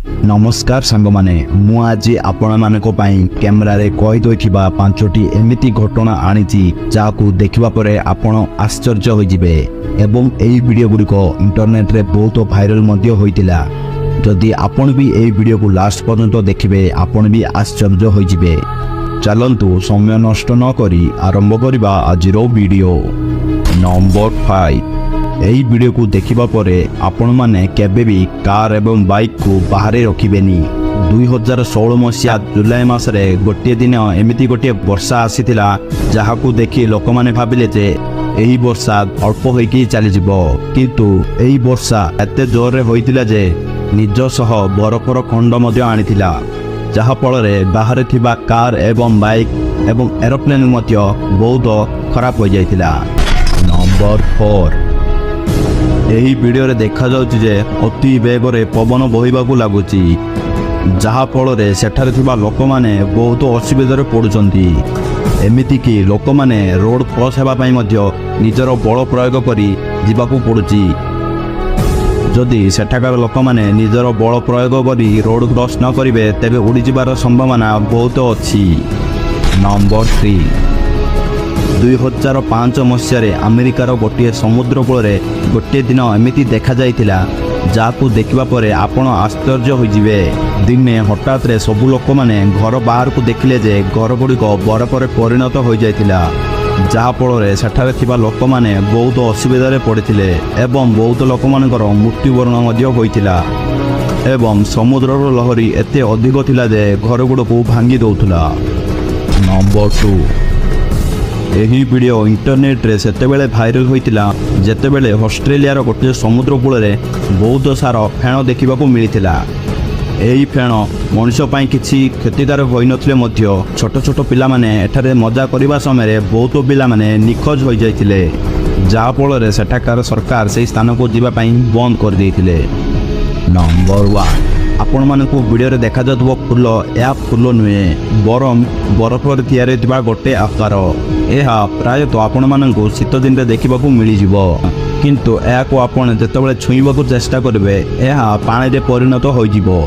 नमस्कार सांगमाने मु आज आपण मानक कैमेरा रे कही दइथिबा 5टी एमिति घटना आनिछि जाकू देखिबा परे आपण आश्चर्य होई जिवे एवं एई वीडियो गुडी को इंटरनेट रे बहुत वायरल मध्ये होइतिला। जदि आपण भी एई वीडियो को लास्ट पर्यंत देखिबे आपण भी आश्चर्य होई जिवे। चलंतु समय नष्ट न करी आरंभ करिबा आजिरो वीडियो। नंबर 5 एही वीडियो को देखिबा परे आपण माने केबे भी कार एवं बाइक को बाहरे रखिबेनी। 2016 मसीहा जुलाई मासरे गोटे दिन एमिति गोटे वर्षा आसीथिला जहाकू देखि लोक माने भाबिले जे एही वर्षा अल्प होइकी चली जिवो, किंतु एही वर्षा एते जोर रे होइतिला जे निज सह बरफर खंड मध्ये आनिथिला, जहा फल बाहर थिबा कार एवं बाइक एवं एरोप्लेन मध्ये बहुत खराब हो जाइतिला। नंबर 4 एही वीडियो रे देखा जाउछि जे अति बेगरे पवन बहिबाकू लागुछि जहा फल रे सेठारे थिबा लोक माने बहुत असुविधारे पडुचंती। एमिति कि लोक माने रोड क्रॉस हेबा पई मध्य निजर बल प्रयोग करी जिबाकू पडुछि। जदि सेठाकार लोक माने निजर बल प्रयोग करी रोड क्रॉस न करिवे तेबे उड़ी जिबार संभावना बहुत अछि। नंबर 3 2005 मसीह अमेरिकार गोटे समुद्र कूल गोटे दिन एमिति देखा जाइतिला जाकू देखिबा परे आपण आश्चर्य होई जिवे। दिने हठात रे सबु लोक माने घर बाहर को देखिले जे घर गुड़िक बरफ रे परिणत हो जाइतिला, जहा फल रे सेठारे थिबा लोक माने बहुत असुविधा रे पड़िथिले एवं बहुत लोक मानकर मृत्युवरण मध्ये होइतिला एवं समुद्रर लहरी एते अधिक थिला जे घर गुड़को भांगी दउथुला। नंबर 2 एही वीडियो इंटरनेट रे सेतेबेले भाइरल होइतिला जेतेबेले ऑस्ट्रेलिया गोटे समुद्र कूल रे बहुत सारा फेण देखिबाकू मिलिथिला। एही फेण मनुष्य पई किछि क्षतिकारक होई नथिले मध्य छोट छोट पिला माने एठारे मजा करिबा समय बहुत पिला माने निखोज होई जाइतिले, जहा फल रे सेठाकार सरकार सेही स्थान को जिबा पई बंद कर देइतिले। नंबर 1 आपण मानकू वीडियो रे देखा जातबो फूल या फूल नुहे बरम बरफ रे तैयार होइतिबा गोटे आकार। एहा प्रायतः आपण मानकू शीत दिन रे देखिबाकू मिली जिवो, किंतु एहा को आपण जेतेबेले छुईबाकू चेष्टा करिवे एहा पानी रे परिणत होई जिवो,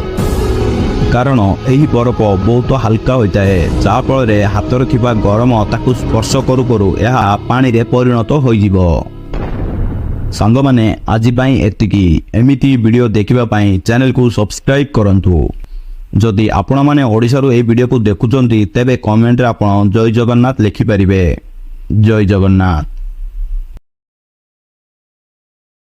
कारण एही बरफ बहुत हल्का होइताए जहा फल रे हाथ रे थिबा गरम ताकू स्पर्श करू करू एहा पानी रे परिणत होई जिवो। सांग माने आज पाई एतिकी एमिति वीडियो देखिबा पाई चैनल को सब्सक्राइब करंतु। जदि आपण माने ओडिसा रो ए वीडियो को देखुचंती तेबे कमेंट रे आपण जय जगन्नाथ लिखि परिबे। जय जगन्नाथ।